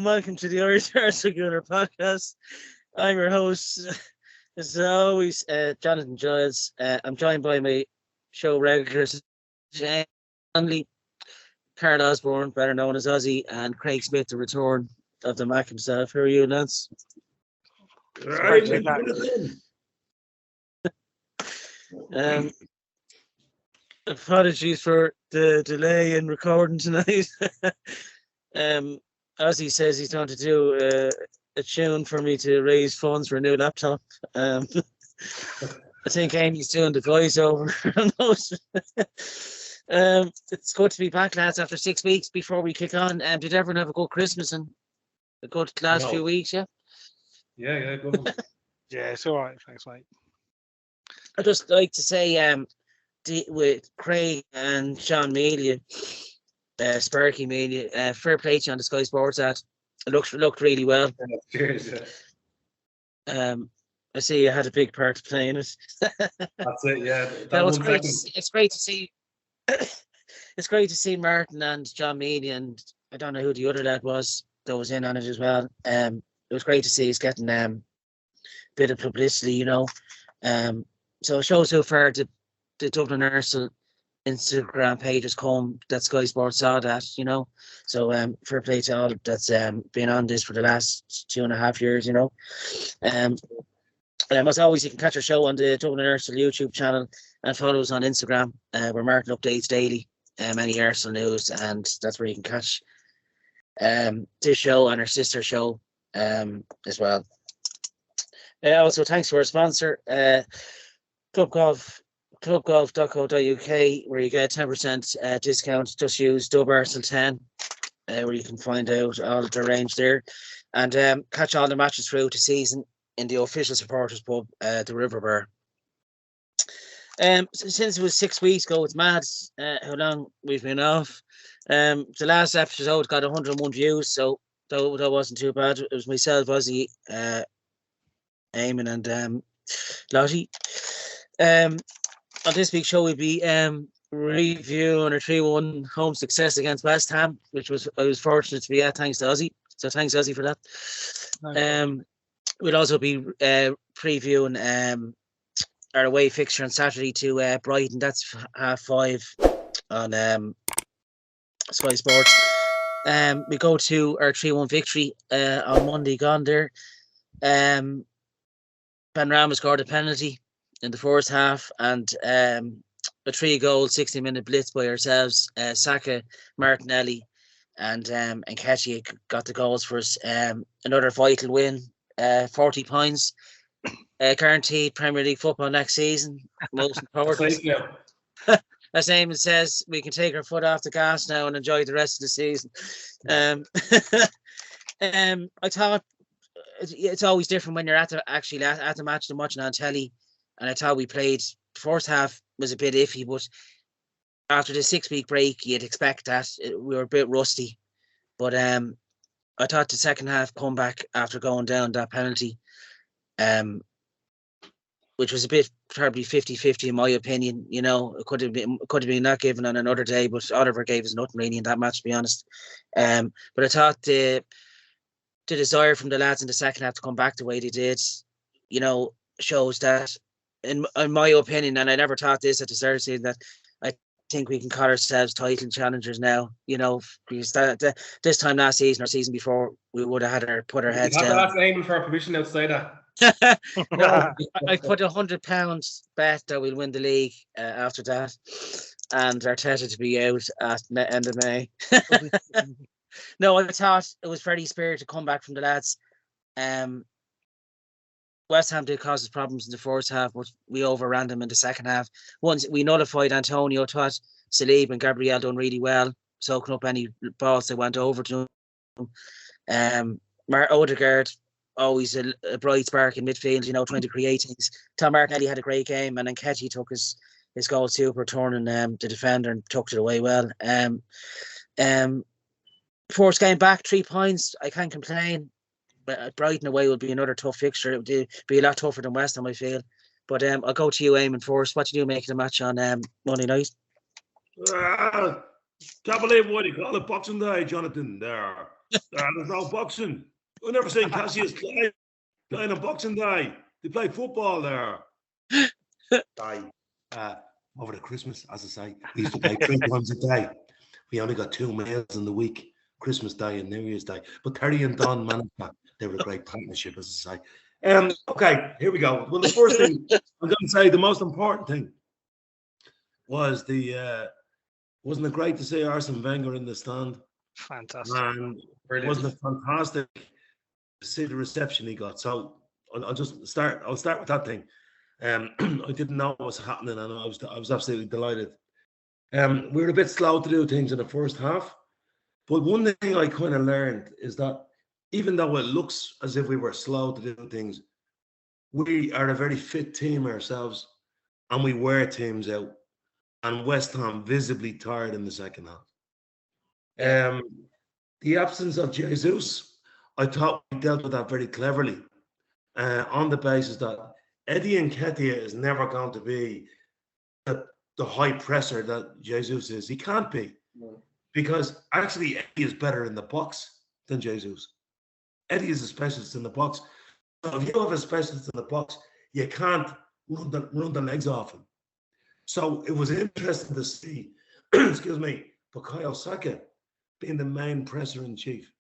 and welcome to the Irish Arsen Gooner podcast. I'm your host, as always, Jonathan Giles. I'm joined by my show regulars, Shane Hanley, Carl Osborne, better known as Ozzy, and Craig Smith, the return of the Mac himself. How are you, Lance? Right. Apologies for the delay in recording tonight. Ozzy says he's going to do a tune for me to raise funds for a new laptop. I think Amy's doing the voiceover. It's good to be back, lads, after 6 weeks before we kick on. Did everyone have a good Christmas and a good last few weeks? Yeah, good one. Yeah, it's all right. Thanks, mate. I'd just like to say, with Craig and Sean Media, Sparky Media, fair play to you on the Sky Sports ad. It looked really well. Cheers. I see you had a big part to play in it. That's it. Yeah, that was great. It's great to see. It's great to see Martin and John Meany, and I don't know who the other lad was that was in on it as well. It was great to see us getting bit of publicity, you know. So it shows how far the Dublin Arsenal Instagram page has come, that Sky Sports saw that, you know. So fair play to all that's been on this for the last 2.5 years, you know. As always, you can catch our show on the Dublin Arsenal YouTube channel and follow us on Instagram, where Martin updates daily any Arsenal news, and that's where you can catch this show and our sister show as well. Also, thanks to our sponsor, clubgolf.co.uk, where you get 10% discount. Just use DubArsel10, where you can find out all the range there, and catch all the matches throughout the season in the official supporters pub, the River Bar. Since it was 6 weeks ago, it's mad how long we've been off. The last episode got 101 views, so that wasn't too bad. It was myself, Ozzy, Eamon, and Lottie. On this week's show, we'll be reviewing our 3-1 home success against Westham, which I was fortunate to be at, thanks to Ozzy. So thanks, Ozzy, for that. Nice. We'll also be previewing our away fixture on Saturday to Brighton. That's 5:30 on Sky Sports. We go to our 3-1 victory on Monday gone there. Ben Rama scored a penalty in the first half, and a 3-goal 60-minute blitz by ourselves. Saka, Martinelli, and Nketiah got the goals for us. Another vital win. 40 points, guaranteed Premier League football next season. Most important. As Eamon says, we can take our foot off the gas now and enjoy the rest of the season. I thought it's always different when you're at the match than watching on telly, and I thought we played. The first half was a bit iffy, but after the 6-week break, you'd expect that we were a bit rusty. But I thought the second half comeback after going down that penalty, which was a bit probably 50-50 in my opinion. You know, it could have been not given on another day, but Oliver gave us nothing really in that match, to be honest. But I thought the desire from the lads in the second half to come back the way they did, you know, shows that, in my opinion, and I never thought this at the start of the season, that I think we can call ourselves title challengers now, you know, because this time last season or season before, we would have had put our heads down. That's aiming for permission outside that. No, I put £100 bet that we'll win the league after that, and Arteta to be out at the end of May. No, I thought it was very spirited to come back from the lads. West Ham did cause us problems in the first half, but we overran them in the second half. Once we nullified Antonio, thought Salib and Gabriel done really well, soaking up any balls that went over to him. Odegaard, always a bright spark in midfield, you know, trying to create things. Tom Martinelli had a great game, and Nketiah took his goal super, turning the defender and tucked it away well. First game back, 3 points. I can't complain. But Brighton away will be another tough fixture. It would be a lot tougher than Westham, I feel. But I'll go to you, Eamon, first. What do you make of the match on Monday night? Can't believe what you call it Boxing Day, Jonathan. There. There's no boxing. I've never seen Cassius Clay playing on Boxing Day. They play football there. Over the Christmas, as I say, we used to play 3 times a day. We only got 2 meals in the week, Christmas Day and New Year's Day. But Terry and Don managed that. They were a great partnership, as I say. Okay, here we go. Well, the first thing I'm going to say, the most important thing was wasn't it great to see Arsen Wenger in the stand? Fantastic. And wasn't it fantastic to see the reception he got? So I'll start with that thing. I didn't know what was happening, and I was absolutely delighted. We were a bit slow to do things in the first half, but one thing I kind of learned is that even though it looks as if we were slow to do things, we are a very fit team ourselves, and we wear teams out. And West Ham visibly tired in the second half. The absence of Jesus, I thought we dealt with that very cleverly, on the basis that Eddie Nketiah is never going to be the high presser that Jesus is. He can't be. No. Because actually Eddie is better in the box than Jesus. Eddie is a specialist in the box. So if you have a specialist in the box, you can't run the legs off him. So it was interesting to see, excuse me, Bukayo Saka being the main presser in chief.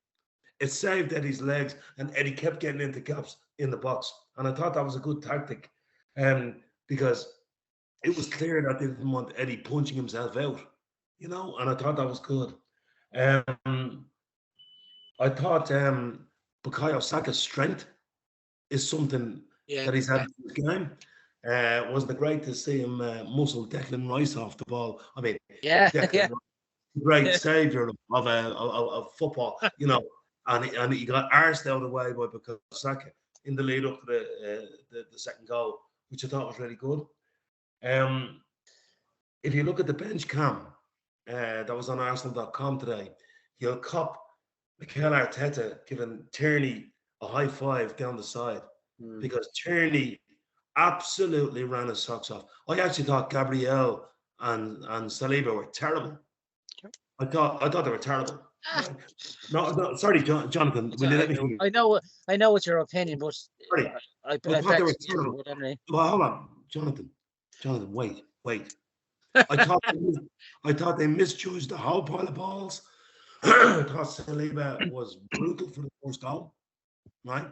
It saved Eddie's legs, and Eddie kept getting into gaps in the box. And I thought that was a good tactic, because it was clear that they didn't want Eddie punching himself out, and I thought that was good. I thought Bukayo Saka's strength is something that he's had in this game. Wasn't it great to see him muscle Declan Rice off the ball? I mean, great savior of football, and he got arsed out of the way by Bukayo Saka in the lead up to the second goal, which I thought was really good. If you look at the bench cam that was on Arsenal.com today, you'll cop Mikel Arteta giving Tierney a high five down the side because Tierney absolutely ran his socks off. I actually thought Gabriel and Saliba were terrible. I thought they were terrible. No, sorry, Jonathan. Will you let me? I know it's your opinion, but sorry. I thought they were terrible. Well, hold on, Jonathan, wait. I thought they misjudged the whole pile of balls. I thought Saliba was brutal for the first goal, right?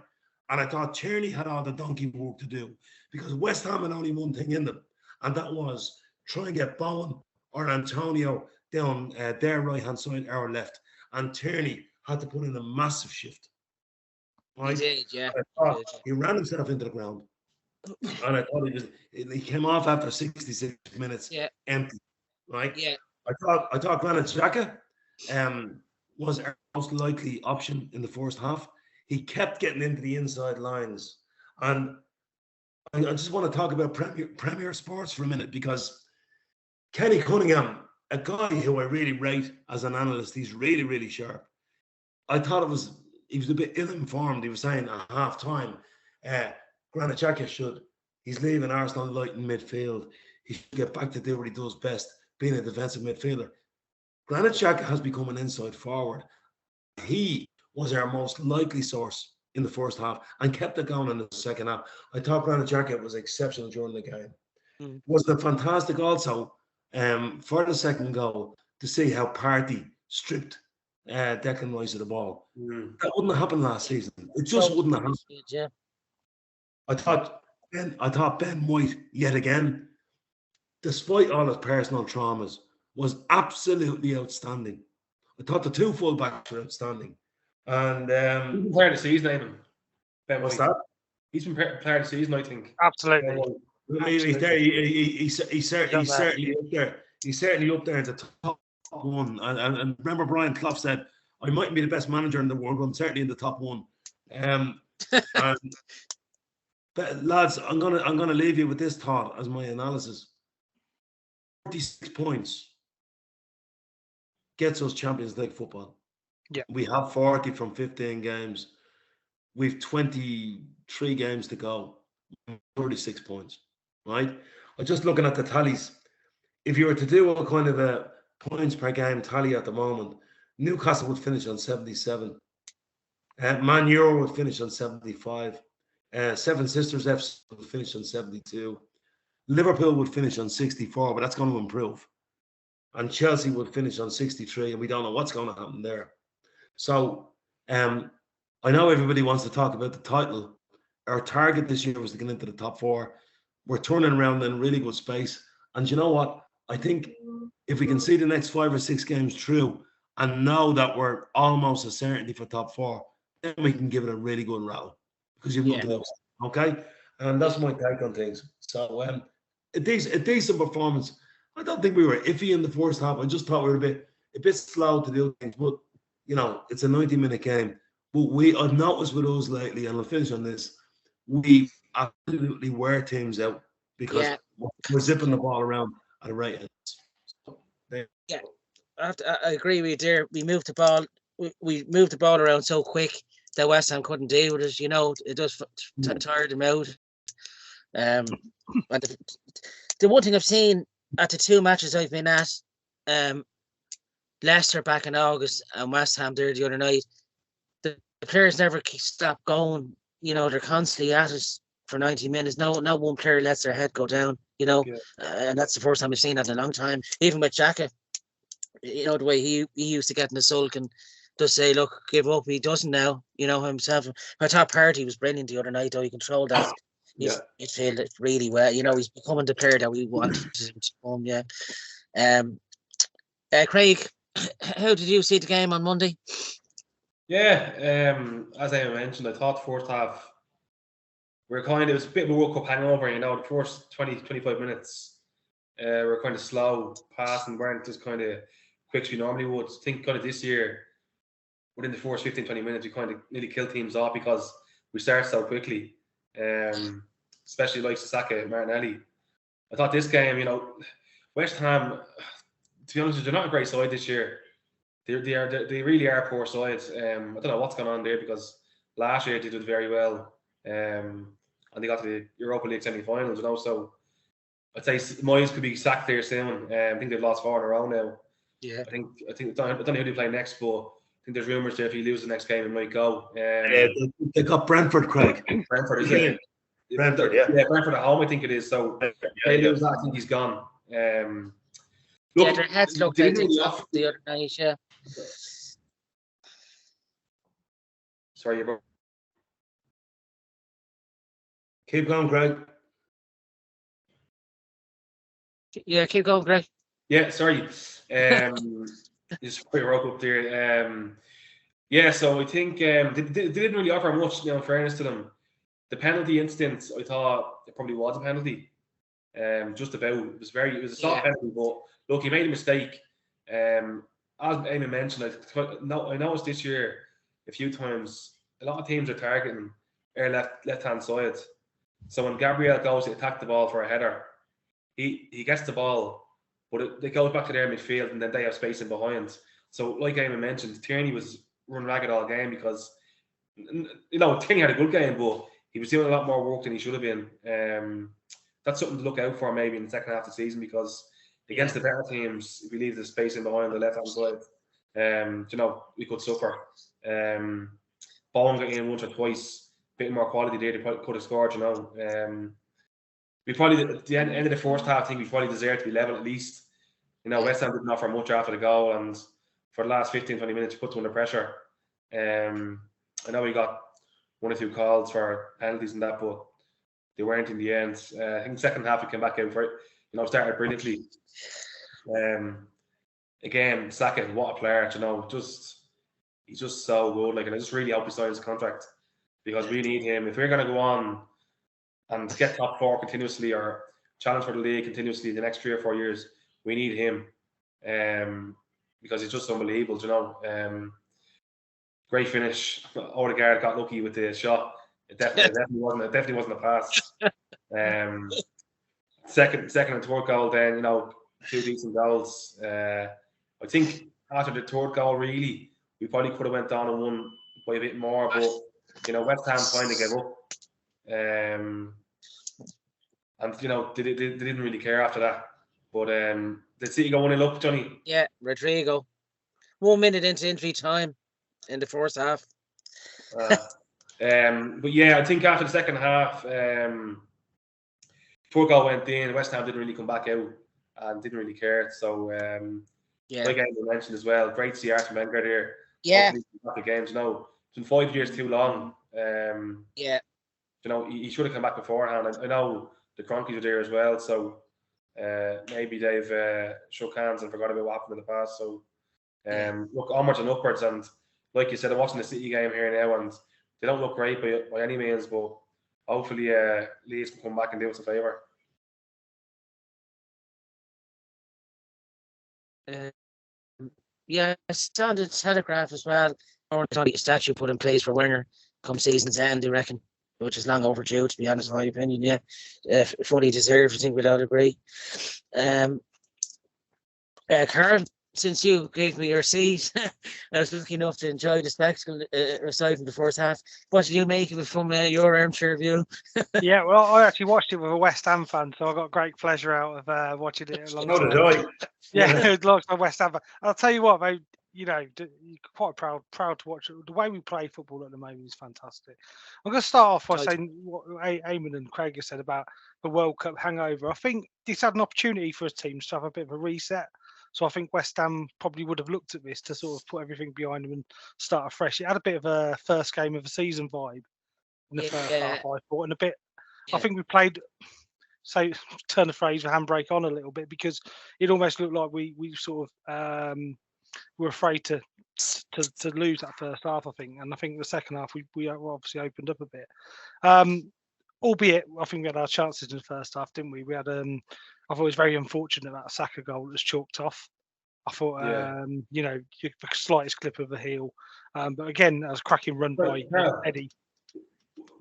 And I thought Tierney had all the donkey work to do because West Ham had only one thing in them, and that was try and get Bowen or Antonio down their right-hand side, our left. And Tierney had to put in a massive shift. Right? He did, yeah. He ran himself into the ground. And I thought he came off after 66 minutes empty. Right? Yeah. I thought Granit Xhaka was our most likely option in the first half. He kept getting into the inside lines. And I just want to talk about Premier Sports for a minute because Kenny Cunningham, a guy who I really rate as an analyst, he's really, really sharp. I thought he was a bit ill-informed. He was saying at half-time, Granit Xhaka he's leaving Arsenal light in midfield. He should get back to do what he does best, being a defensive midfielder. Granit Xhaka has become an inside forward. He was our most likely source in the first half and kept it going in the second half. I thought Granit Xhaka was exceptional during the game. Was it fantastic also for the second goal to see how Partey stripped Declan Rice of the ball? That wouldn't have happened last season. It just wouldn't have happened. Yeah. I thought Ben White yet again, despite all his personal traumas, was absolutely outstanding. I thought the two fullbacks were outstanding. And he's been player of the season, even. Ben what's White. that? He's been player of the season, I think. Absolutely. He's certainly up there. He's certainly up there in the top one. And remember, Brian Clough said, "I mightn't be the best manager in the world, but I'm certainly in the top one." But lads, I'm gonna leave you with this thought as my analysis. 46 points gets us Champions League football. Yeah, we have 40 from 15 games. We've 23 games to go. 36 points, right? I'm just looking at the tallies. If you were to do a kind of a points per game tally at the moment, Newcastle would finish on 77. Man Euro would finish on 75. Seven Sisters FC would finish on 72. Liverpool would finish on 64, but that's going to improve. And Chelsea would finish on 63, and we don't know what's going to happen there. So I know everybody wants to talk about the title. Our target this year was to get into the top 4. We're turning around in really good space. And you know what? I think if we can see the next 5 or 6 games through and know that we're almost a certainty for top 4, then we can give it a really good round because you've nothing else. Okay? And that's my take on things. So a decent performance. I don't think we were iffy in the first half. I just thought we were a bit slow to do things. But, you know, it's a 90-minute game. But I've noticed with us lately, and I'll finish on this, we absolutely wear teams out because we're zipping the ball around at a rate. Yeah, I agree with you there. We moved the ball. We moved the ball around so quick that West Ham couldn't deal with it. You know, it just tired them out. And the one thing I've seen at the 2 matches I've been at, Leicester back in August and West Ham there the other night, the players never stop going. You know, they're constantly at it for 90 minutes. No one player lets their head go down, you know, and that's the first time I've seen that in a long time. Even with Saka, you know, the way he used to get in the sulk and just say, look, give up. He doesn't now, you know, himself. My top party was brilliant the other night, though. He controlled that. He felt it really well. You know, he's becoming the player that we wanted him to become, Craig, how did you see the game on Monday? Yeah, as I mentioned, I thought first half it was a bit of a World Cup hangover, you know, the first 20-25 minutes were kind of slow, passing weren't just kind of quick as we normally would. I think kind of this year, within the first 15-20 minutes, we kind of nearly kill teams off because we start so quickly, especially like Saka, Martinelli. I thought this game, you know, West Ham, to be honest, they're not a great side this year. They really are poor sides. I don't know what's going on there because last year they did very well, and they got to the Europa League semi-finals. You know, so I'd say Moyes could be sacked there soon. I think they've lost 4 in a row now. Yeah, I don't know who they play next, but I think there's rumours there if he loses the next game, it might go. They got Brentford, Craig. Brentford, is it? Brentford, yeah. Yeah, Brentford at home, I think it is. So they lose that, I think he's gone. Look, their heads looked like they dropped the other night, yeah. Sorry, bro. Keep going, Greg. Yeah, keep going, Greg. Yeah, sorry. Just put your up there. Yeah, so I think they didn't really offer much, you know, in fairness to them. The penalty incident, I thought it probably was a penalty. Just about. It was a soft penalty, but look, he made a mistake. As Eamon mentioned, I noticed this year a few times a lot of teams are targeting our left hand side. So when Gabriel goes to attack the ball for a header, he gets the ball, but it goes back to their midfield, and then they have space in behind. So like Eamon mentioned, Tierney was running ragged all game because, you know, Tierney had a good game, but he was doing a lot more work than he should have been. That's something to look out for maybe in the second half of the season, because against the better teams, if we leave the space in behind the left-hand side, you know, we could suffer. Bone got in once or twice, a bit more quality there, they could have scored, you know. We probably, at the end of the first half, I think we probably deserved to be level at least. You know, West Ham didn't offer much after the goal, and for the last 15-20 minutes, put them under pressure. I know we got 1 or 2 calls for penalties and that, but they weren't in the end. I think the second half we came back out for it, you know, started brilliantly. Again, Saka, what a player, you know, he's just so good. Like, and I just really hope he signs his contract, because we need him. If we're going to go on and get top 4 continuously or challenge for the league continuously the next 3 or 4 years, we need him, because he's just unbelievable, you know. Great finish. Odegaard got lucky with the shot. It definitely wasn't a pass. Second and third goal, then, you know, 2 decent goals. I think after the third goal, really, we probably could have went down and won by a bit more, but, you know, West Ham kind of gave up. And, you know, they didn't really care after that. But did City go 1-0 up, Johnny? Yeah, Rodrigo. 1 minute into injury time in the first half. But yeah, I think after the second half, poor goal went in. West Ham didn't really come back out and didn't really care. So, like I mentioned as well, great to see Arsen Wenger here. Yeah. The games, you know, it's been 5 years too long. Yeah. You know, he should have come back beforehand. I know the Cronkies are there as well, so maybe they've shook hands and forgot about what happened in the past. So, look, onwards and upwards. And like you said, I'm watching the City game here now, and they don't look great by any means, but hopefully Leeds can come back and do us a favour. Yeah, I saw the Telegraph as well. Or a statue put in place for Wenger come season's end, I reckon, which is long overdue, to be honest, in my opinion. Yeah, fully deserved, I think we'd all agree. Karen, since you gave me your seat, I was lucky enough to enjoy the spectacle aside from the first half. What did you make of it from your armchair view? Yeah, well, I actually watched it with a West Ham fan, so I got great pleasure out of watching it. Oh, did I? Yeah, it was a West Ham fan. I'll tell you what, mate, you know, you're quite proud to watch it. The way we play football at the moment is fantastic. I'm going to start off by saying what Eamon and Craig have said about the World Cup hangover. I think this had an opportunity for his teams to have a bit of a reset. So I think West Ham probably would have looked at this to sort of put everything behind them and start afresh. It had a bit of a first game of the season vibe in the first half, I thought, and a bit. I think we played, say, turn the phrase, the handbrake on a little bit, because it almost looked like we sort of were afraid to lose that first half. I think, and I think the second half we obviously opened up a bit. Albeit, I think we had our chances in the first half, didn't we? We had I thought it was very unfortunate that Saka goal was chalked off. I thought, you know, the slightest clip of the heel. But again, that was a cracking run by Eddie.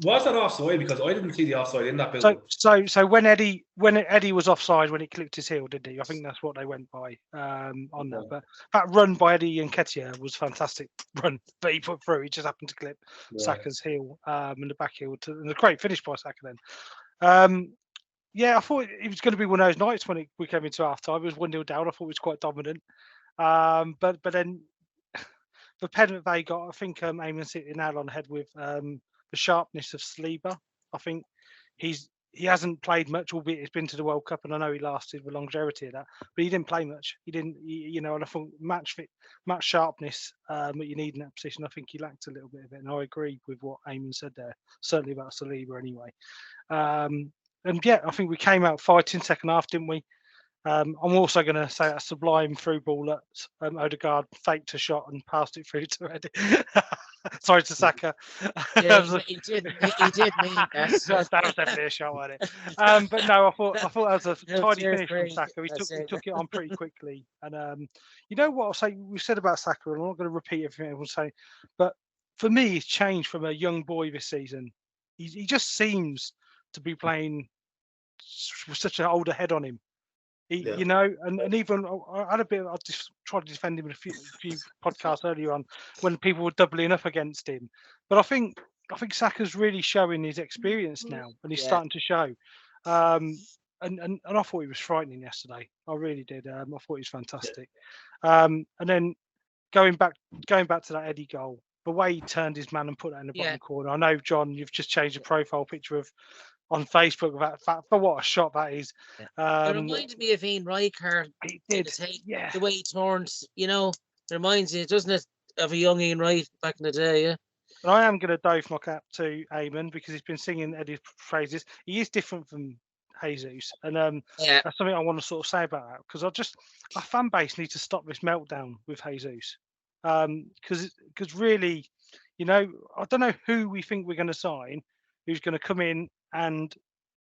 Was that offside? Because I didn't see the offside in that build. So when Eddie was offside when he clipped his heel, didn't he? I think that's what they went by on that. But that run by Eddie and Nketiah was fantastic run that he put through. He just happened to clip Saka's heel and the back heel. And a great finish by Saka then. Yeah, I thought it was going to be one of those nights when we came into half time. It was 1-0 down. I thought it was quite dominant. But then the penalty they got, I think Eamon hit the nail on the head with the sharpness of Saliba. I think he hasn't played much, albeit he's been to the World Cup, and I know he lasted the longevity of that, but he didn't play much. He didn't, you know, and I think match sharpness that you need in that position, I think he lacked a little bit of it, and I agree with what Eamon said there, certainly about Saliba anyway. And yeah, I think we came out fighting second half, didn't we? I'm also going to say that sublime through ball that Odegaard faked a shot and passed it through to Eddie. Sorry to Saka. Yeah, he did mean that. That was definitely a shot, wasn't it? But no, I thought that was a tidy finish from Saka. He took it on pretty quickly. And you know what I'll say? We said about Saka, and I'm not going to repeat everything everyone's saying, but for me, he's changed from a young boy this season. He just seems to be playing with such an older head on him. You know, and even I had a bit. I just tried to defend him in a few podcasts earlier on when people were doubling up against him. But I think Saka's really showing his experience now, and he's starting to show. And I thought he was frightening yesterday. I really did. I thought he was fantastic. And then going back to that Eddie goal, the way he turned his man and put that in the bottom corner. I know, John, you've just changed the profile picture on Facebook about that. But what a shot that is! It reminded me of Ian Rijkaard. It did. The way he turns, you know, it reminds you, doesn't it, of a young Ian Wright back in the day? Yeah. And I am going to doff my cap to Eamon because he's been singing Eddie's praises. He is different from Jesus, and that's something I want to sort of say about that, because our fan base needs to stop this meltdown with Jesus, because really, you know, I don't know who we think we're going to sign, who's going to come in and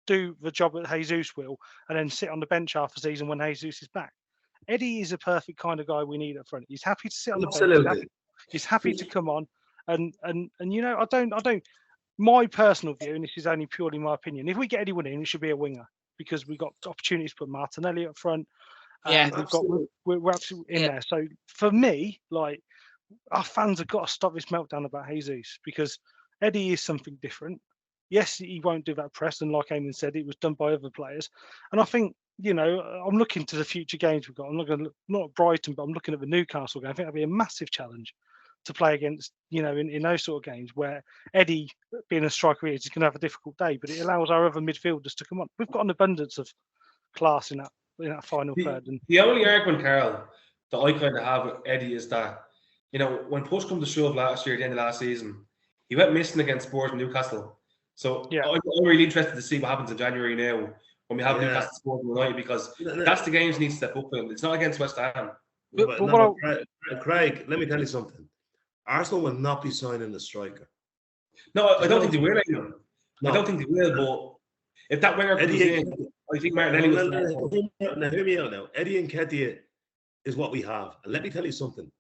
do the job that Jesus will, and then sit on the bench half the season when Jesus is back. Eddie is a perfect kind of guy we need up front. He's happy to sit on the bench. He's happy to come on, and you know, I don't. My personal view, and this is only purely my opinion, if we get anyone in, it should be a winger, because we've got opportunities to put Martinelli up front. And we're absolutely in there. So for me, like, our fans have got to stop this meltdown about Jesus, because Eddie is something different. Yes, he won't do that press, and like Eamon said, it was done by other players. And I think, you know, I'm looking to the future games we've got. I'm not going to look, not at Brighton, but I'm looking at the Newcastle game. I think that'll be a massive challenge to play against, in those sort of games where Eddie, being a striker, is going to have a difficult day, but it allows our other midfielders to come on. We've got an abundance of class in that final third. And the only argument, Carl, that I kind of have with Eddie is that, when push comes to shove last year, at the end of last season, he went missing against Spurs and Newcastle. So I'm really interested to see what happens in January now when we have Newcastle Spurs and United, because that's the games he needs to step up in. It's not against West Ham. Craig, let me tell you something. Arsenal will not be signing a striker. No, I don't think they will. No. I don't think they will, but if that Wenger comes in, I think Martinelli will. Now, hear me out now. Eddie Nketiah is what we have. And let me tell you something.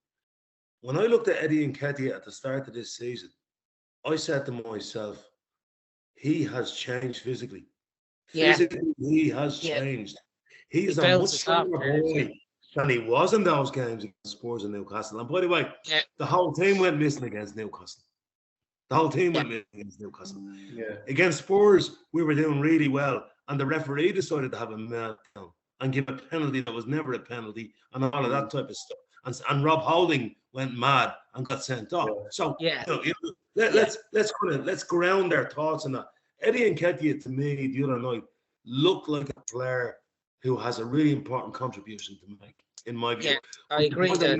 When I looked at Eddie Nketiah at the start of this season, I said to myself, he has changed physically. Yeah. Physically, he has changed. He is a much stronger boy than he was in those games against Spurs and Newcastle. And by the way, the whole team went missing against Newcastle. The whole team went missing against Newcastle. Yeah. Against Spurs, we were doing really well, and the referee decided to have a meltdown and give a penalty that was never a penalty, and all of that type of stuff. And Rob Holding went mad and got sent off. So let's ground our thoughts on that. Eddie Nketiah, to me, the other night looked like a player who has a really important contribution to make, in my view. Yeah, I agree with that.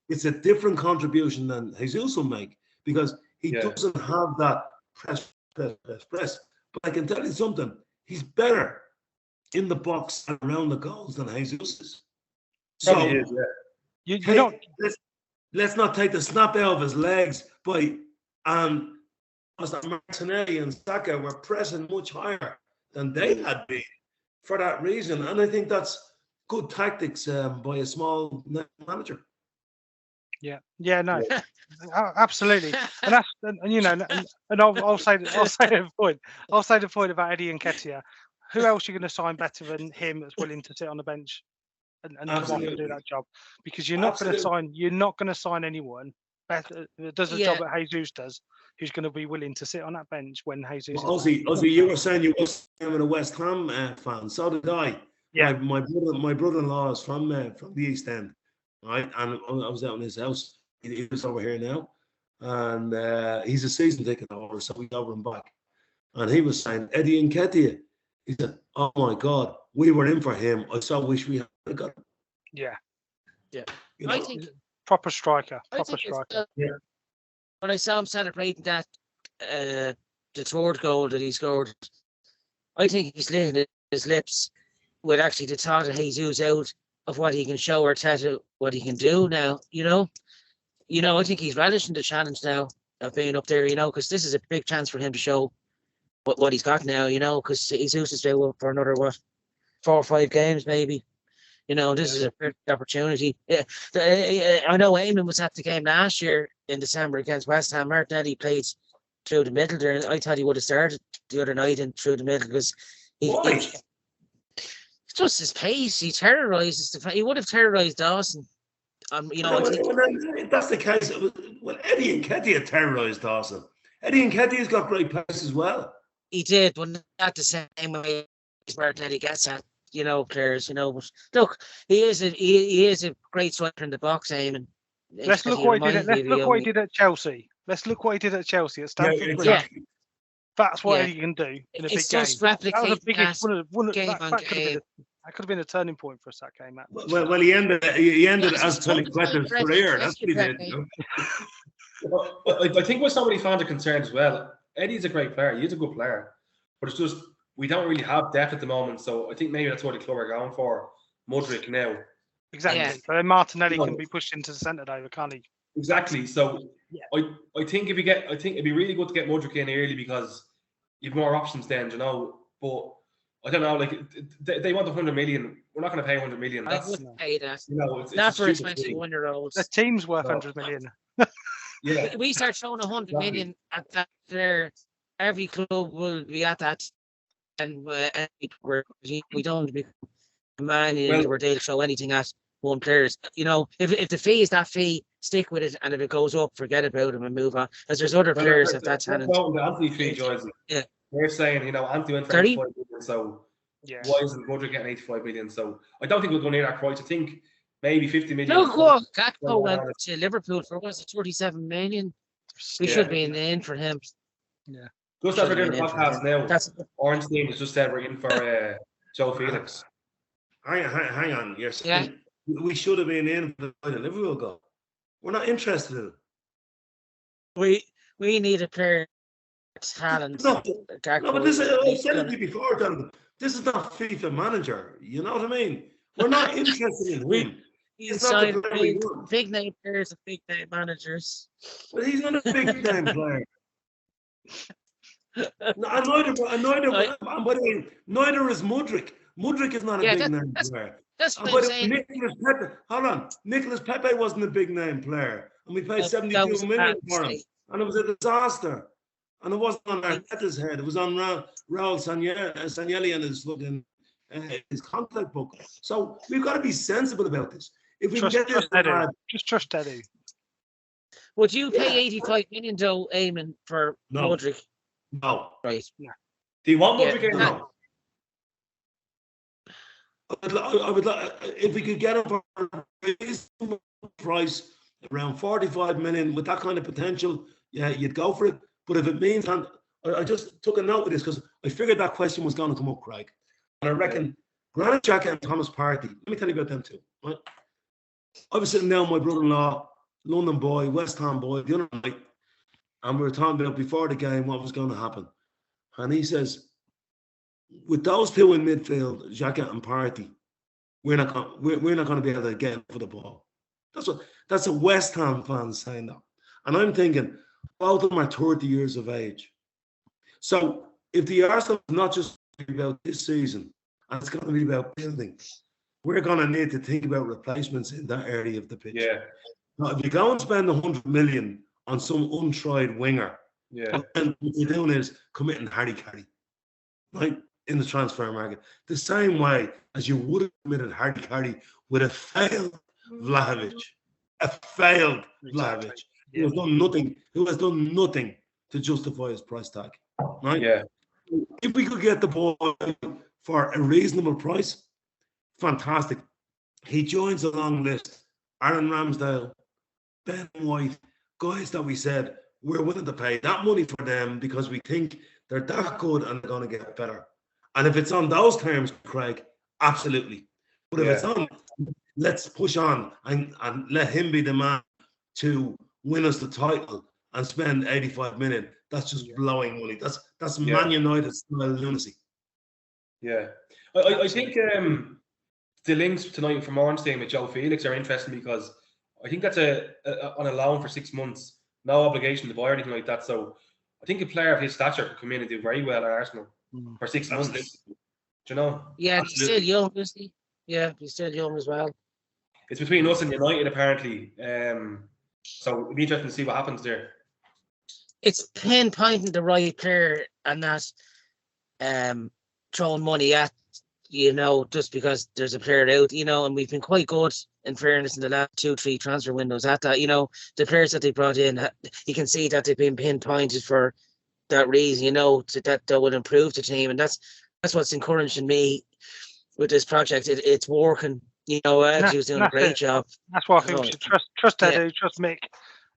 It's a different contribution than Jesus will make, because he doesn't have that press. But I can tell you something, he's better in the box and around the goals than Jesus is. So let's not take the snap out of his legs by Martinelli and Saka were pressing much higher than they had been for that reason. And I think that's good tactics by a small manager. Absolutely. And that's I'll say the point. I'll say the point about Eddie Nketiah. Who else are you going to sign better than him that's willing to sit on the bench and come off and do that job? Because you're not going to sign anyone better that does the job that Jesus does, who's going to be willing to sit on that bench when Jesus. Ozzy, you were saying you were a West Ham fan. So did I. Yeah. My brother-in-law is from the East End, right? And I was out in his house. He was over here now, and he's a season ticket holder, so we got him back. And he was saying, Eddie Nketiah. He said, "Oh my God, we were in for him. I so wish we had got him." Yeah. I think proper striker. When I saw him celebrating that the third goal that he scored, I think he's licking his lips with actually the thought of Jesus out of what he can show Arteta what he can do now. I think he's relishing the challenge now of being up there. Because this is a big chance for him to show what he's got now. Because Jesus is there for another 4 or 5 games maybe. This is a perfect opportunity. I know Eamon was at the game last year in December against West Ham. Martinelli played through the middle there, and I thought he would have started the other night and through the middle because it's just his pace. He terrorizes he would have terrorized Dawson. That's the case. Well, Eddie Nketiah terrorized Dawson. Eddie Nketiah's got great pace as well. He did, but not the same way as Martinelli gets at. Players, but look, he is a great striker in the box, Eamon. Let's look what he did. Let's look what he did at Chelsea. Let's look what he did at Chelsea at Stamford Bridge. That's what he can do in a big game. Just replicating that could have been a turning point for us that game. Well, he ended as Tony Cletton's career. That's what he did. I think what so many fans are concerned as well. Eddie's a great player. He's a good player, but it's just we don't really have depth at the moment. So I think maybe that's what the club are going for. Mudryk now. Exactly. Yeah. So then Martinelli can be pushed into the centre there, can't he? Exactly. So I think it'd be really good to get Mudryk in early because you've more options then, But I don't know, like they want 100 million. We're not going to pay 100 million. I wouldn't pay that. It's not for a 21-year-olds. The team's worth 100 million. Yeah. We start showing 100 million at that there. Every club will be at that, and we don't become a man where they'll show anything at one players. If the fee is that fee, stick with it, and if it goes up, forget about it and move on. As there's other players of that talent. The Anthony fee, Joyce. Yeah. They're saying, Anthony went for 85 million, so why isn't Mudryk getting 85 million? So I don't think we'll go near that price. I think maybe 50 million. Look what Gakpo went to Liverpool for, was it 37 million? We should be in for him. Yeah. Just after doing the podcast now, Orange team has just said we're in for Joe Felix. Hang on. You're saying we should have been in for the Liverpool goal. We're not interested in it. We need a player talent. No, but this is, I said it before, Jonathan. This is not FIFA manager. You know what I mean? We're not interested in him. He's signed big name players and big name managers. But he's not a big name player. Neither is Mudryk. Mudryk is not a big name player. That's what I'm saying. Nicolas Pepe wasn't a big name player. And we paid 72 million for him. And it was a disaster. And it wasn't on Arteta's head. It was on Raul Sanelli and his fucking his contract book. So we've got to be sensible about this. If we get this, just trust Eddie. Would you pay 85 million though, Eamon, for Mudryk? No. Right. Do you want Mudryk? No. I would if we could get him for a reasonable price, around 45 million, with that kind of potential, yeah, you'd go for it. But if it means, and I just took a note of this because I figured that question was going to come up, Craig. And I reckon Granit Xhaka and Thomas Partey, let me tell you about them too. Right? I was sitting down with my brother-in-law, London boy, West Ham boy, the other night, and we were talking about before the game what was going to happen. And he says, with those two in midfield, Xhaka and Partey, we're not going to be able to get for the ball. That's a West Ham fan saying that. And I'm thinking, both of them are 30 years of age. So if the Arsenal is not just about this season, and it's going to be about building, we're going to need to think about replacements in that area of the pitch. Yeah. Now, if you go and spend 100 million on some untried winger, and what you're doing is committing Harry Carey, right, in the transfer market, the same way as you would have committed Harry Carey with a failed Vlahovic. Who has done nothing to justify his price tag. Right? Yeah. If we could get the boy for a reasonable price, fantastic. He joins the long list. Aaron Ramsdale, Ben White, guys that we said we're willing to pay that money for them because we think they're that good and they're going to get better. And if it's on those terms, Craig, absolutely. But if it's on, let's push on and let him be the man to win us the title and spend 85 million. That's just blowing money. That's Man United style lunacy. Yeah. I think the links tonight from Orange team with Joe Felix are interesting because I think that's on a loan for 6 months. No obligation to buy or anything like that. So I think a player of his stature could come in and do very well at Arsenal for 6 months. Do you know? Yeah, he's still young, isn't he? Yeah, he's still young as well. It's between us and United, apparently. So it'll be interesting to see what happens there. It's pinpointing the right player and not throwing money at, just because there's a player out, and we've been quite good, in fairness, in the last 2-3 transfer windows at that. The players that they brought in, you can see that they've been pinpointed for that reason, that would improve the team. And that's what's encouraging me with this project. It's working. Eddie's doing a great job. That's why I think we should trust Eddie, trust Mick,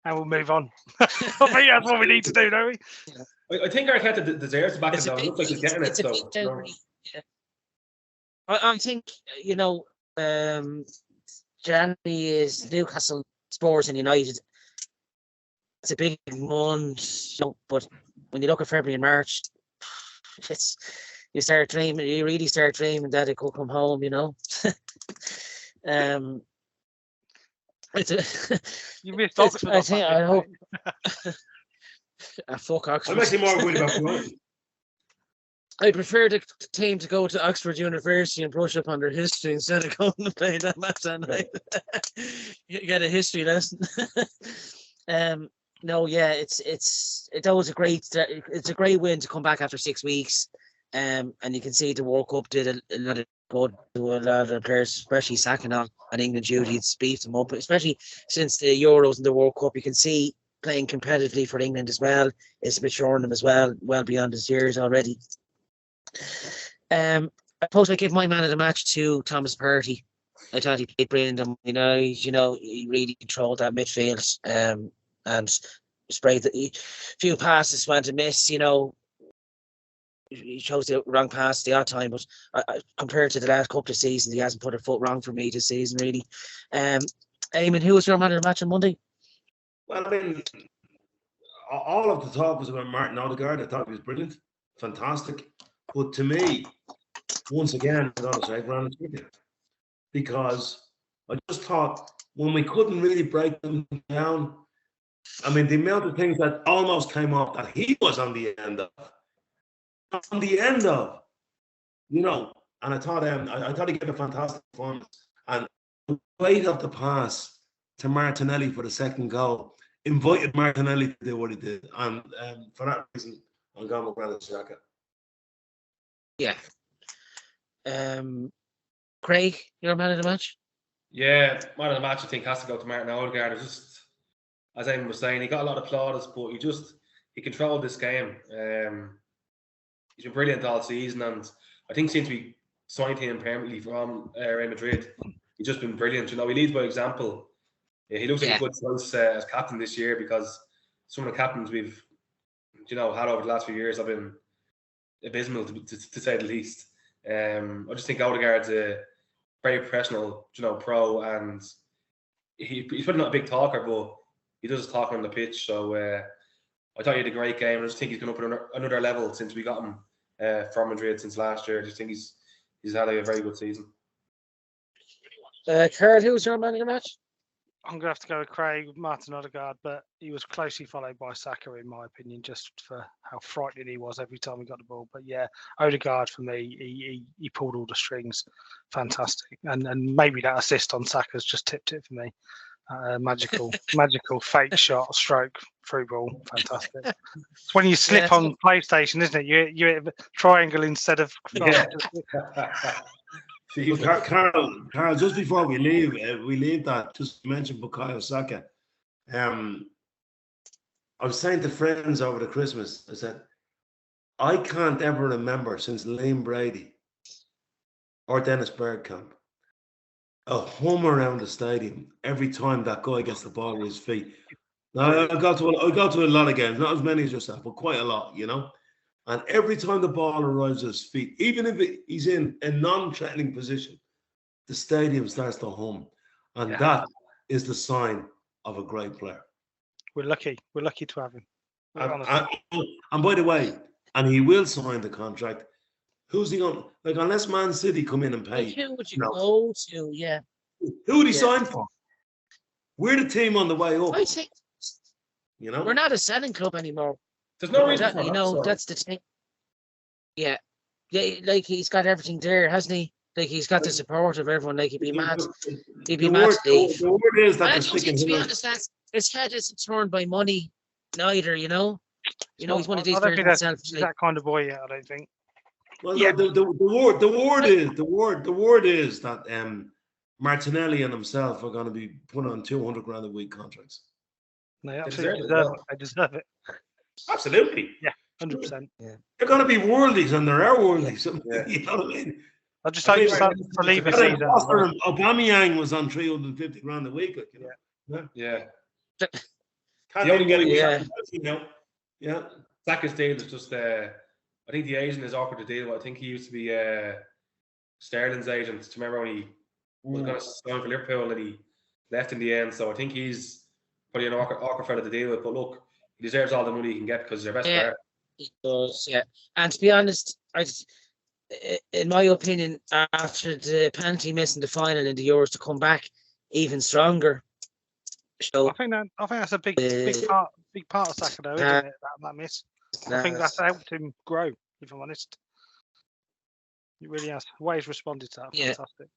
and we'll move on. I think that's what we need to do, don't we? Yeah. I think Arteta deserves to back him down. It looks like he's getting it. I think, January is Newcastle, Spurs and United. It's a big month, but when you look at February and March, you really start dreaming that it could come home, You missed Oxford. I hope. Fuck Oxford. I'm actually more worried about Brighton. I prefer the team to go to Oxford University and brush up on their history instead of going to play that match that night. You get a history lesson. It's a great win to come back after 6 weeks. And you can see the World Cup did a lot of good to a lot of the players, especially Saka on England duty. It's beefed them up, especially since the Euros and the World Cup. You can see playing competitively for England as well. It's maturing them as well beyond his years already. I suppose I give my man of the match to Thomas Partey. I thought he played brilliant on my night. He really controlled that midfield. And sprayed the few passes went amiss. He chose the wrong pass the odd time, but compared to the last couple of seasons, he hasn't put a foot wrong for me this season, really. Eamon, who was your man of the match on Monday? Well, I mean, all of the talk was about Martin Odegaard. I thought he was brilliant, fantastic. But to me, once again, I'm going to say Granite Chicken, because I just thought when we couldn't really break them down, I mean, the amount of things that almost came off that he was on the end of, and I thought he gave a fantastic performance. And the weight of the pass to Martinelli for the second goal invited Martinelli to do what he did. And for that reason, I'm going with Granit Xhaka. Yeah. Craig, your man of the match? Yeah, man of the match, I think, has to go to Martin Odegaard. It's just, as Eamon was saying, he got a lot of plaudits, but he controlled this game. He's been brilliant all season, and I think since we signed him permanently from Real Madrid, he's just been brilliant. He leads by example. He looks like a good choice as captain this year, because some of the captains we've had over the last few years have been abysmal, to say the least. I just think Odegaard's a very professional, pro, and he's probably not a big talker, but he does his talking on the pitch. So I thought he had a great game. I just think he's gone up another level since we got him from Madrid since last year. I just think he's had a very good season. Carl, who was your man of the match? I'm going to have to go with Craig, Martin Odegaard, but he was closely followed by Saka, in my opinion, just for how frightening he was every time he got the ball. But yeah, Odegaard, for me, he pulled all the strings. Fantastic. And maybe that assist on Saka's just tipped it for me. Magical fake shot, stroke, through ball. Fantastic. It's when you slip on PlayStation, isn't it? You hit a triangle instead of... Carl, just before we leave that, just to mention Bukayo Saka. I was saying to friends over the Christmas, I said, I can't ever remember since Liam Brady or Dennis Bergkamp a hum around the stadium every time that guy gets the ball with his feet. Now, I got to a lot of games, not as many as yourself, but quite a lot, And every time the ball arrives at his feet, even if he's in a non-threatening position, the stadium starts to hum. And that is the sign of a great player. We're lucky. We're lucky to have him. And by the way, and he will sign the contract. Who's he on? Like, unless Man City come in and pay. Who would you go to? Yeah. Who would he sign for? We're the team on the way up. I think, we're not a selling club anymore. There's no reason for that, that's the thing. Yeah, like he's got everything there, hasn't he? Like he's got the support of everyone. Like he'd be mad to leave. The word is that to be honest, his head isn't turned by money, neither. He's one of these players himself. He's that kind of boy yet, I don't think. Well, the word is that Martinelli and himself are going to be put on 200 grand a week contracts. They absolutely deserve it. They deserve it. Absolutely. Yeah, 100%. Yeah. They're going to be worldies, and there are worldies. Yeah. You know what I mean? I just hope for leave a season. Aubameyang was on 350 grand a week. Yeah. Can't even get Yeah. Saka's deal is just I think the agent is awkward to deal with. I think he used to be Sterling's agent. Do you remember when he was going to sign for Liverpool and he left in the end? So I think he's probably an awkward fella to deal with. But look, he deserves all the money he can get because he's their best player. He does, yeah. And to be honest, in my opinion, after the penalty miss in the final in the Euros, to come back even stronger. So I think that's a big part of Saka, though, isn't it? That miss. I think that's helped him grow, if I'm honest. It really has. The way he's responded to that, fantastic.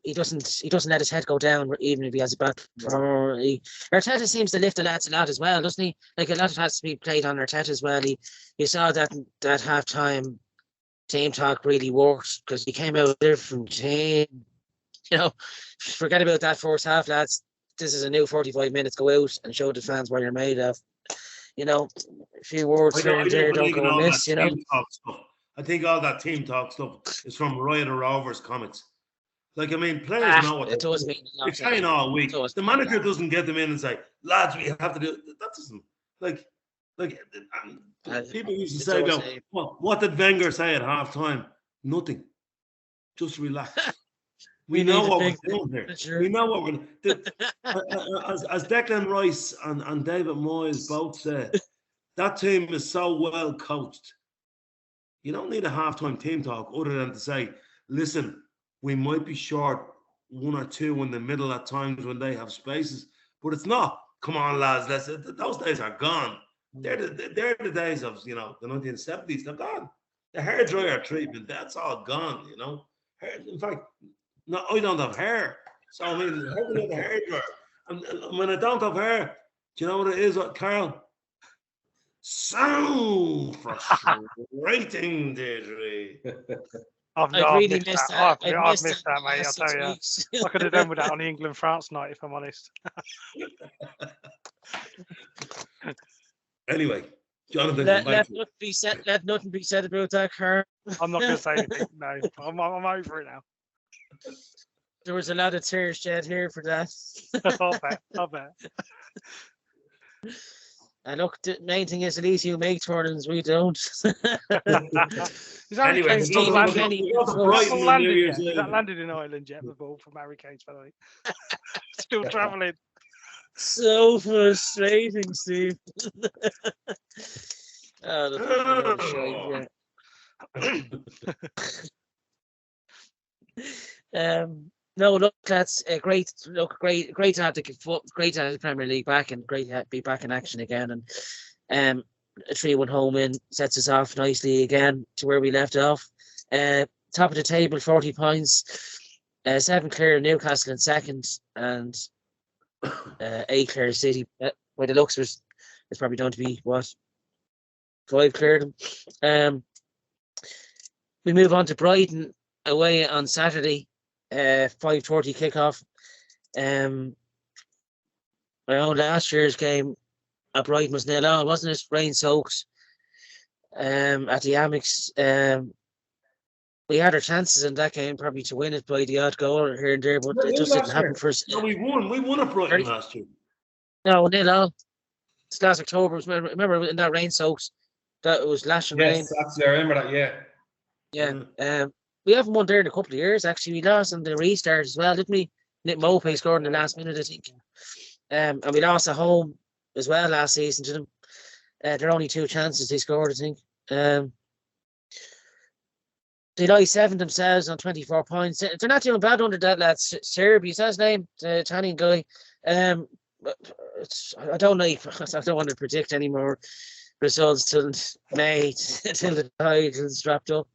He doesn't let his head go down, even if he has a bad performance. Arteta seems to lift the lads a lot as well, doesn't he? Like a lot has to be played on Arteta as well. You saw that halftime team talk really worked because he came out with a different team. Forget about that first half, lads. This is a new 45 minutes. Go out and show the fans what you're made of. A few words here and there don't go amiss. I think all that team talk stuff is from Roy the Rovers comics. Like, I mean, players know what it does mean a they're lot. trying all week. It does The mean a manager lot. doesn't get them in and say, lads, we have to do it. That doesn't, like people used to say, does, what did Wenger say at halftime? Nothing. Just relax. We need know a what we're big doing here. manager. We know what we're as Declan Rice and David Moyes both said, that team is so well coached. You don't need a halftime team talk other than to say, listen, we might be short one or two in the middle at times when they have spaces, but it's not. Come on, lads, those days are gone. They're the days of the 1970s. They're gone. The hairdryer treatment, that's all gone. In fact, no, I don't have hair, so I mean, how can I have a hairdryer? And when I don't have hair, do you know what it is, Carl? So frustrating, Deirdre. I've really missed missed that. that. I've missed that, mate. I'll last tell 6 you. weeks. I could have done with that on the England-France night, if I'm honest. Anyway, Jonathan, Let nothing be said. Let nothing be said about that, Carl. I'm not going to say anything. No, I'm over it now. There was a lot of tears shed here for that. I'll bet. And look, the main thing is at least you make tournaments, we don't. Anyway, Is that landed in Ireland yet? The ball from Harry Kane's family. Still travelling. So frustrating, Steve. No, look, that's great. Look, great to have the Premier League back, and great to be back in action again. And a 3-1 home win sets us off nicely again to where we left off. Top of the table, 40 points. 7 clear of Newcastle in second, and 8 clear of City. By the looks, it's probably going to be 5 clear of them. We move on to Brighton away on Saturday. 5:30 kickoff. My own last year's game at Brighton was 0-0, wasn't it? Rain soaked. At the Amex. We had our chances in that game probably to win it by the odd goal here and there, but it just didn't happen for us. No, we won. We won at Brighton last year. No, 0-0. It's last October. Remember in that rain soaked, that was lashing rain. Yes, actually, I remember that. Yeah. We haven't won there in a couple of years, actually. We lost in the restart as well, didn't we? Nick Mopey scored in the last minute, I think. And we lost at home as well last season to them. There are only 2 chances they scored, I think. They lie 7 themselves on 24 points. They're not doing bad under that lad. Serbi, is that his name? The Italian guy. I don't know. I don't want to predict any more results till May, till the title's wrapped up.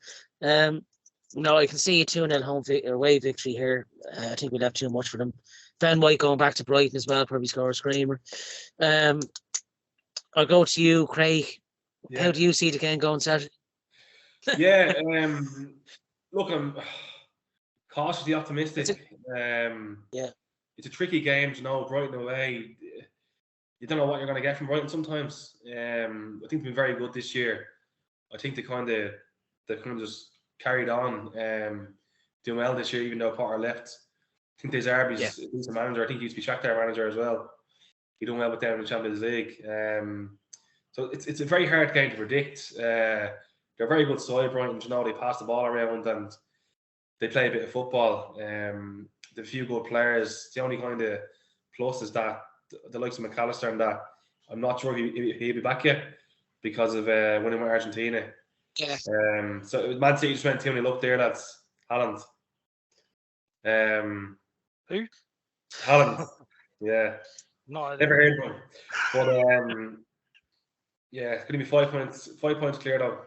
No, I can see a 2-0 home away victory here. I think we'll have too much for them. Ben White going back to Brighton as well, probably score a screamer. I'll go to you, Craig. Yeah. How do you see the game going Saturday? Yeah, look, I'm cautiously optimistic. It's a tricky game, Brighton away. You don't know what you're going to get from Brighton sometimes. I think they've been very good this year. I think they kind of just carried on doing well this year, even though Potter left. I think Desarbi's a decent manager. I think he used to be Shakhtar manager as well. He done well with them in the Champions League. So it's a very hard game to predict. They're a very good side, Brighton. They pass the ball around and they play a bit of football. The few good players. The only kind of plus is that the likes of McAllister and that. I'm not sure if he'll be back yet because of winning with Argentina. Yeah. So Man City just went 2-0 up there. That's Haaland. Who? Haaland. Yeah. Never heard of him. But yeah, it's going to be 5 points. 5 points clear though.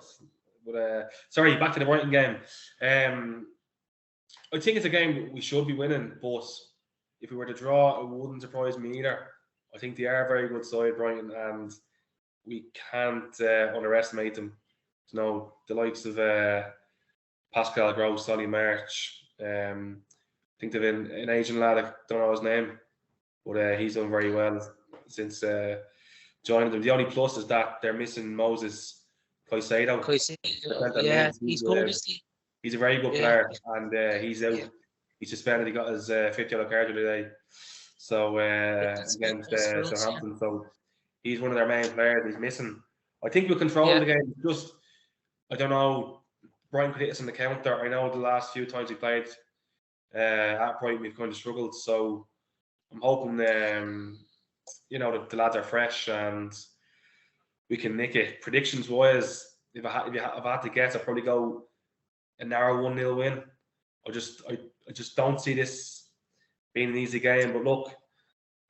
But sorry, back to the Brighton game. I think it's a game we should be winning, but if we were to draw, it wouldn't surprise me either. I think they are a very good side, Brighton, and we can't underestimate them. The likes of Pascal Gross, Solly March. I think they've been an Asian lad, I don't know his name, but he's done very well since joining them. The only plus is that they're missing Moses Caicedo. Yeah, he's good, isn't he? He's a very good player, and he's out. He's suspended. He got his fifth yellow card today. So against Southampton. So he's one of their main players. He's missing. I think we'll control the game. Just I don't know. Brighton could hit us in the counter. I know the last few times we played at Brighton, we've kind of struggled. So I'm hoping, you know, the lads are fresh and we can nick it. Predictions wise, if I had to guess, I'd probably go a narrow 1-0 win. I just don't see this being an easy game. But look,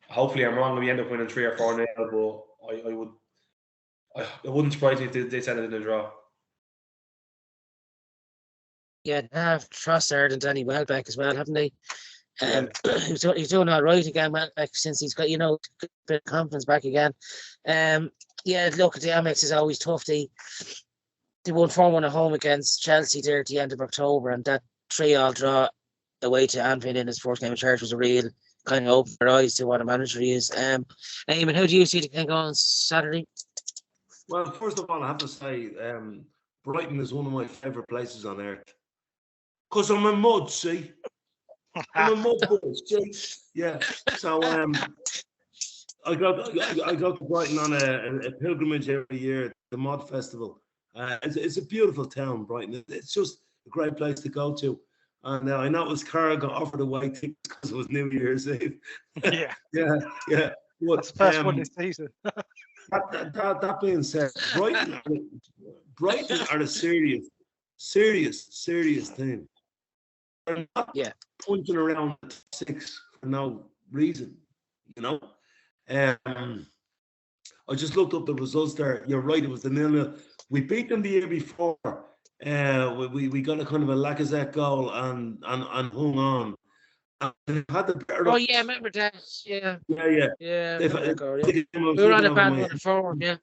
hopefully I'm wrong and we end up winning 3 or 4-0. But it wouldn't surprise me if they send it in a draw. Yeah, they have Trossard and Danny Welbeck as well, haven't they? He's doing all right again, Welbeck, since he's got, you know, a bit of confidence back again. Yeah, look, the Amex is always tough. They won 4-1 at home against Chelsea there at the end of October, and that 3-3 draw away to Anfield in his first game of charge was a real kind of open our eyes to what a manager he is. Eamon, how do you see the game going on Saturday? Well, first of all, I have to say, Brighton is one of my favourite places on earth. Because I'm a mud, see? I'm a mud boy, see? Yeah. So I go to Brighton on a pilgrimage every year, the Mod Festival. It's a beautiful town, Brighton. It's just a great place to go to. And I know it was Cara got offered away tickets because it was New Year's Eve. Yeah. Yeah. But, that's the first one this season. that being said, Brighton are a serious team. They're not punching around 6 for no reason, you know. I just looked up the results there. You're right, it was the 0-0. We beat them the year before. We got a kind of a Lacazette goal and hung on. And had the better. Oh yeah, I remember that. Yeah. We were on a bad one forward. Yeah.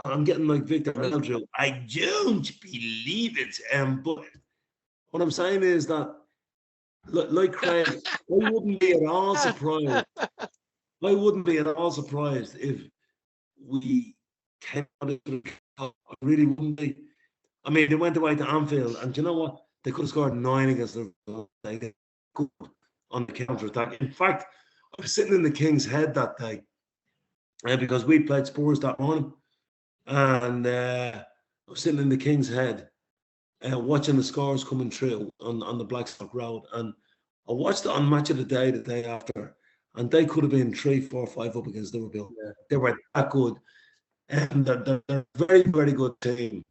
I'm getting like Victor Meldrew. I don't believe it. But what I'm saying is that, like Craig, I wouldn't be at all surprised. I wouldn't be at all surprised if we came out of the cup. I really wouldn't be. I mean, they went away to Anfield, and you know what? They could have scored 9 against them. They did good on the counter attack. In fact, I was sitting in the King's Head that day because we played Spurs that morning, and I was sitting in the King's Head watching the scores coming through on the Blackstock Road, and I watched it on Match of the day after, and they could have been 3, 4, 5 up against Liverpool. Yeah. They were that good, and they're a very, very good team.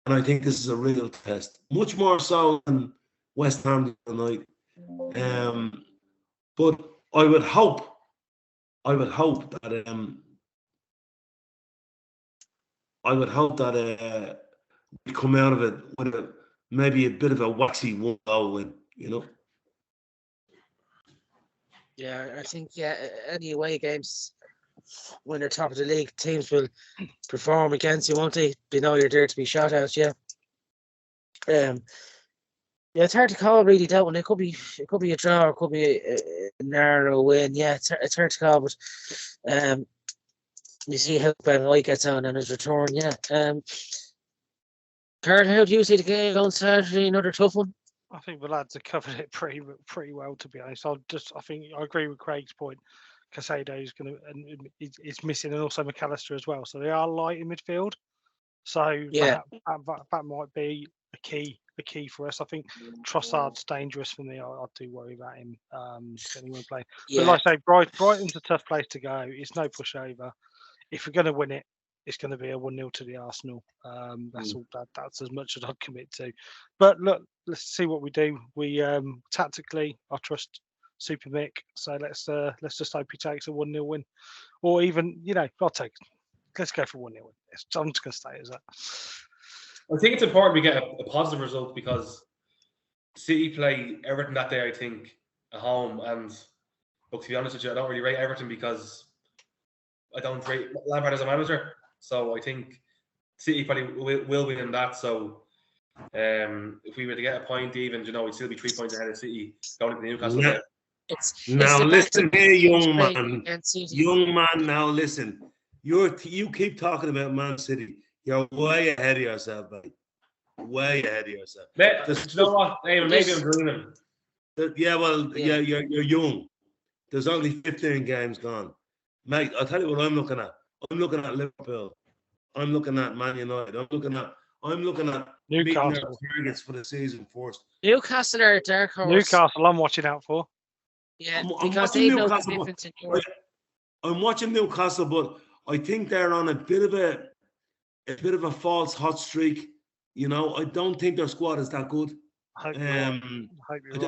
And I think this is a real test, much more so than West Ham tonight. But I would hope that we come out of it with maybe a bit of a waxy 1-0 win, you know. Yeah, I think any away games when they're top of the league, teams will perform against you, won't they? They know you're there to be shot at, yeah. Yeah, it's hard to call really that one. It could be a draw, or it could be a narrow win. Yeah, it's hard to call, but you see how Ben White gets on his return. Yeah. Kurt, how do you see the game on Saturday? Another tough one. I think the lads have covered it pretty well, to be honest. I think I agree with Craig's point. Caicedo is going to, and is missing, and also McAllister as well. So they are light in midfield. So yeah, that might be a key for us. I think Trossard's dangerous for me. I do worry about him. Anyone play, but like I say, Brighton's a tough place to go. It's no pushover. If we're going to win it, it's going to be a 1-0 to the Arsenal. That's all. That's as much as I'd commit to. But look, let's see what we do. We tactically, I trust Super Mick. So let's just hope he takes a 1-0 win, or even let's go for 1-0 win. I'm just going to stay as that. I think it's important we get a positive result because City play Everton that day, I think, at home. And look, to be honest with you, I don't really rate Everton because I don't rate Lampard as a manager. So I think City probably will win in that. So if we were to get a point even, we'd still be 3 points ahead of City going into Newcastle. Now listen here, young man. Young man, now listen. You keep talking about Man City. You're way ahead of yourself, mate. Way ahead of yourself. Do you know what? Hey, maybe I'm dreaming. You're young. There's only 15 games gone. Mate, I'll tell you what I'm looking at. I'm looking at Liverpool. I'm looking at Man United. I'm looking at meeting their targets for the season first. Newcastle are a dark horse. Newcastle, I'm watching out for. Yeah, I'm because they've no Newcastle, commitment in Europe. I'm watching Newcastle, but I think they're on a bit of a false hot streak. You know, I don't think their squad is that good. I hope you're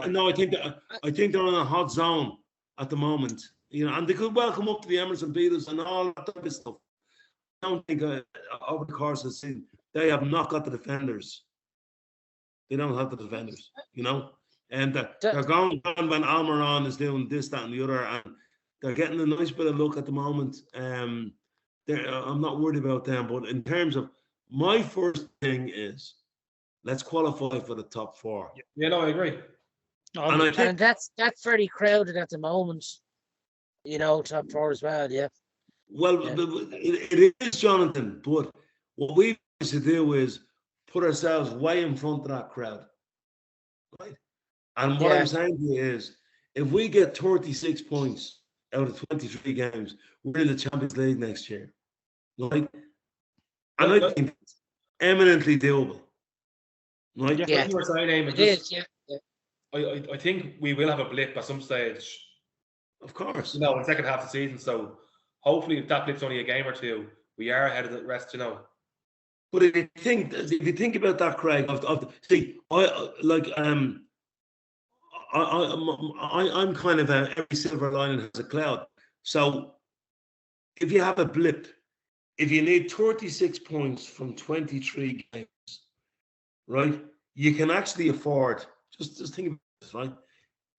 right. No, I think they're on a hot zone at the moment. You know, and they could well come up to the Emirates and beat us and all that type of stuff. I don't think over the course of the season they have not got the defenders. They don't have the defenders, you know, and they're going when Almiron is doing this, that, and the other, and they're getting a nice bit of luck at the moment. I'm not worried about them, but in terms of my first thing is let's qualify for the top 4. Yeah, no, I agree. And that's very crowded at the moment. You know, top 4 as well. Yeah. Well, it is, Jonathan. But what we need to do is put ourselves way in front of that crowd, right? And what I'm saying to you is, if we get 36 points out of 23 games, we're in the Champions League next year, right? And I think it's eminently doable, right? Yeah, you were saying, Eamon, it is. Yeah. I think we will have a blip at some stage. Of course. You know, in the second half of the season. So hopefully, if that blip's only a game or two, we are ahead of the rest. You know. But if you think about that, Craig, I'm kind of every silver lining has a cloud. So if you have a blip, if you need 36 points from 23 games, right, you can actually afford. Just think about this, right?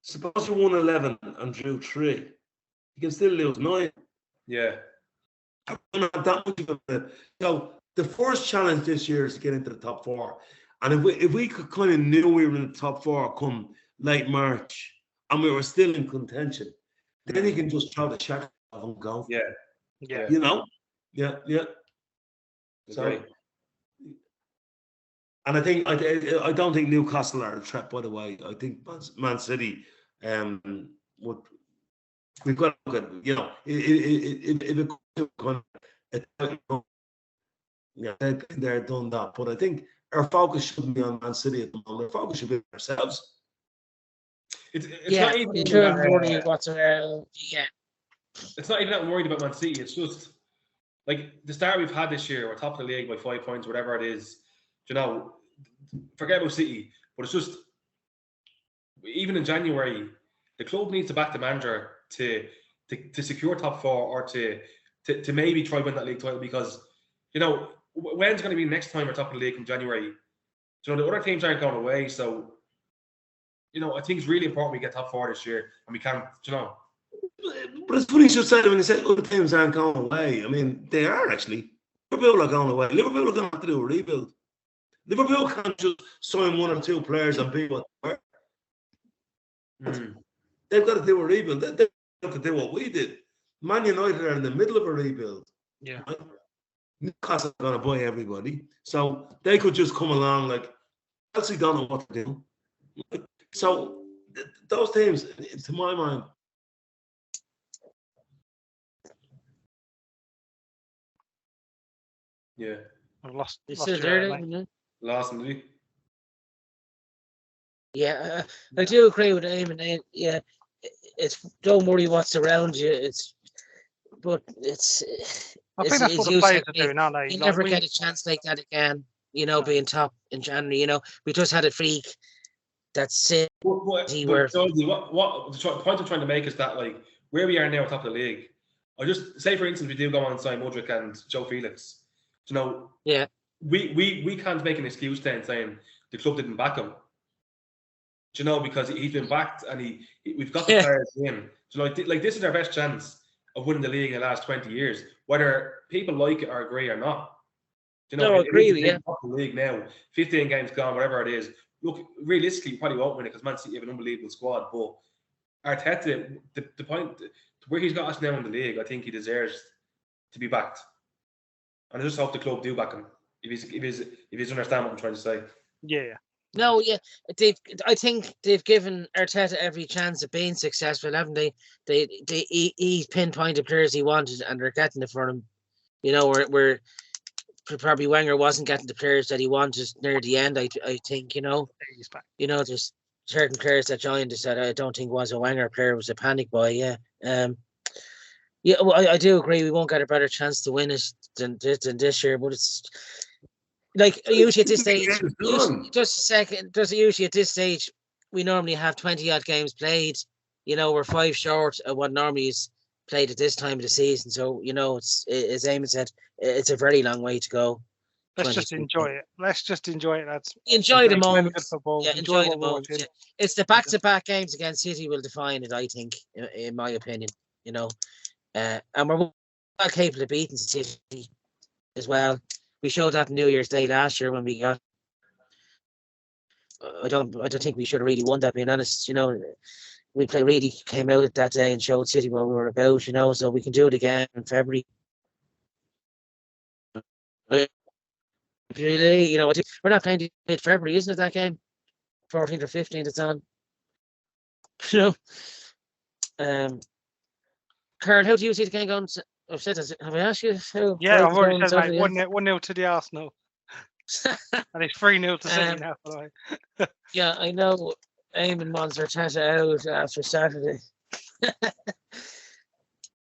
Suppose you won 11 and drew 3, you can still lose 9. Yeah. Not that much of a blip. So the first challenge this year is to get into the top 4. And if we could kind of knew we were in the top 4 come late March and we were still in contention, then you can just throw the check off and go. Yeah. You know? Yeah. So, okay. and I don't think Newcastle are a threat, by the way. I think Man City we've got to look at, you know, if it comes to they're done that. But I think our focus shouldn't be on Man City at the moment. Our focus should be on ourselves. It's not even It's not even that I'm worried about Man City. It's just like the start we've had this year. We're top of the league by 5 points, whatever it is. You know, forget about City. But it's just even in January, the club needs to back the manager to secure top 4 or to maybe try win that league title, because you know when's going to be next time we're top of the league in January. You know, the other teams aren't going away, so you know I think it's really important we get top 4 this year, and we can. You know, but it's funny you should say that when you say other teams aren't going away. I mean, they are actually. Liverpool are going away. Liverpool are going to have to do a rebuild. Liverpool can't just sign 1 or 2 players and be what they were. They've got to do a rebuild. They've got to do what we did. Man United are in the middle of a rebuild. Yeah. Newcastle are going to buy everybody. So they could just come along like, Chelsea don't know what to do. So those teams, to my mind. Yeah. I've lost me. Yeah, I do agree with Eamon. Yeah, it's don't worry what's around you. I think that's what the players are doing, aren't they? You never get a chance like that again. You know, being top in January. You know, we just had a freak. That's it. What the point I'm trying to make is that like where we are now, top of the league. I just say, for instance, we do go on and sign Mudryk and Joe Felix. You know, yeah, we can't make an excuse then saying the club didn't back him. You know, because he's been backed and we've got the players in. So like this is our best chance of winning the league in the last 20 years, whether people like it or agree or not. You know, I agree with you. Top of the league now, 15 games gone, whatever it is. Look, realistically, you probably won't win it because Man City have an unbelievable squad. But Arteta, the point where he's got us now in the league, I think he deserves to be backed. and I just hope the club do back him. If he's understand what I'm trying to say. Yeah. No, yeah, I think they've given Arteta every chance of being successful, haven't they? He pinpointed players he wanted, and they're getting it for him. You know, where probably Wenger wasn't getting the players that he wanted near the end. I think, you know, there's certain players that joined us that I don't think was a Wenger player, it was a panic boy. Yeah, yeah. Well, I do agree. We won't get a better chance to win it than this year, but it's. Like usually at this stage, just a second. Just usually at this stage, we normally have 20-odd games played. You know, we're 5 short of what normally is played at this time of the season. So you know, it's as Eamon said, it's a very long way to go. Let's just enjoy it. Let's just enjoy it. That's enjoy the moment. Yeah, enjoy the moment. Yeah. It's the back-to-back games against City will define it. I think, in my opinion, you know, and we're well capable of beating City as well. We showed that on New Year's Day last year when we got. I don't think we should have really won that. Being honest, you know, we really came out at that day and showed City what we were about. You know, so we can do it again in February. Really, you know, we're not playing in February, isn't it? That game, 14th or 15th, it's on. You know, Carl, how do you see the game going? Have I asked you? Yeah, I've already said, mate, 1-0 to the Arsenal. And it's 3-0 to City now. Yeah, I know. Eamon wants Arteta out after Saturday.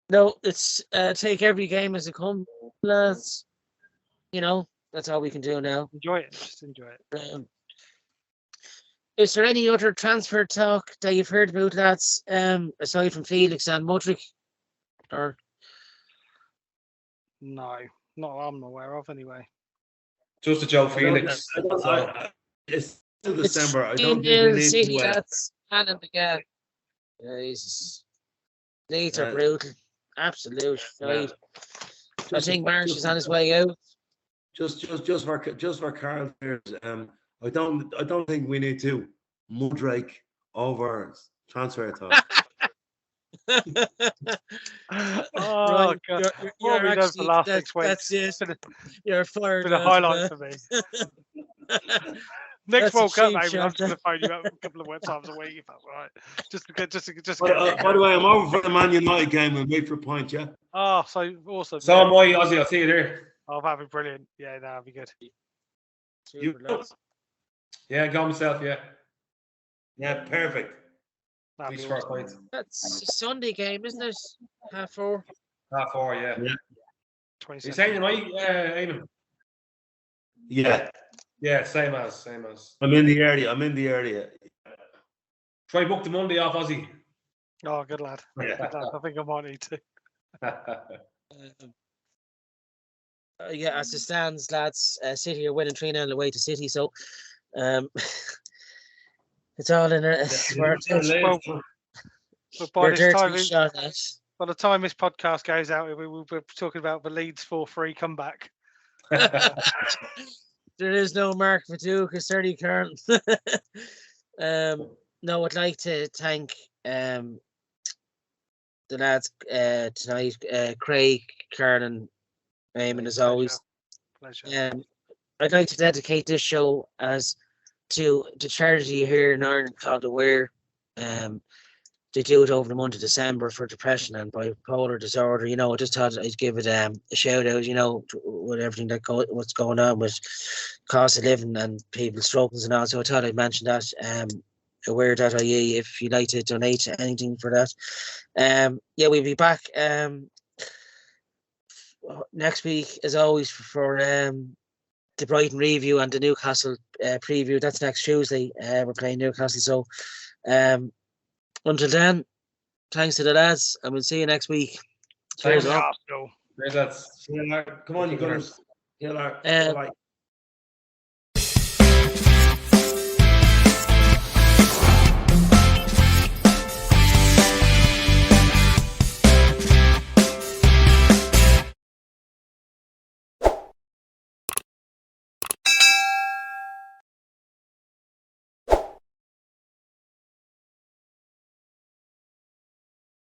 No, it's take every game as it comes, lads. You know, that's all we can do now. Enjoy it. Just enjoy it. Is there any other transfer talk that you've heard about, lads, aside from Felix and Mudryk? Or no, not I'm aware of anyway. Just a Joe Felix. It's still December. I don't think we need City, to. that's Cannon again. Jesus, Leeds are brutal. Absolute. Right. I think Marsh is on his way out. Just for Carl, I don't think we need to Mudryk over transfer talk. Oh God! You're actually, that's it. You're fired. Been a highlight for me. Next World Cup, mate, I'm just going to phone you up a couple of times a week if that's all right. Just. By the way, I'm over for the Man United game and wait for a point. Yeah. Oh, so awesome. So am I, Ozzy. I'll see you there. Oh, that'd be brilliant. Yeah, that'd be good. Yeah, go myself. Yeah. Yeah, perfect. Please for a point. That's a Sunday game, isn't it? 4:30. 4:30, yeah. Yeah. You saying tonight, Eamon? Yeah. Yeah, same as. I'm in the area. Try book the Monday off, Ozzy. Oh, good lad. Yeah. Good lad. I think I might need to. Yeah, as it stands, lads, City are winning 3-0 away to City, so it's all in it. By the time this podcast goes out, we'll be talking about the Leeds 4-3 comeback. There is no Mark Viduka, certainly current. No, I'd like to thank the lads tonight, Craig, Karen, Eamon, as always. Pleasure. I'd like to dedicate this show to the charity here in Ireland called Aware. They do it over the month of December for depression and bipolar disorder. You know, I just thought I'd give it a shout out, you know, with everything what's going on with cost of living and people's struggles and all. So I thought I'd mention that. Aware.ie if you'd like to donate anything for that. Yeah, we'll be back next week as always for the Brighton review and the Newcastle preview. That's next Tuesday. We're playing Newcastle. So until then, thanks to the lads, and we'll see you next week. Cheers, Cheers, lads. Come on, you guys. Yeah,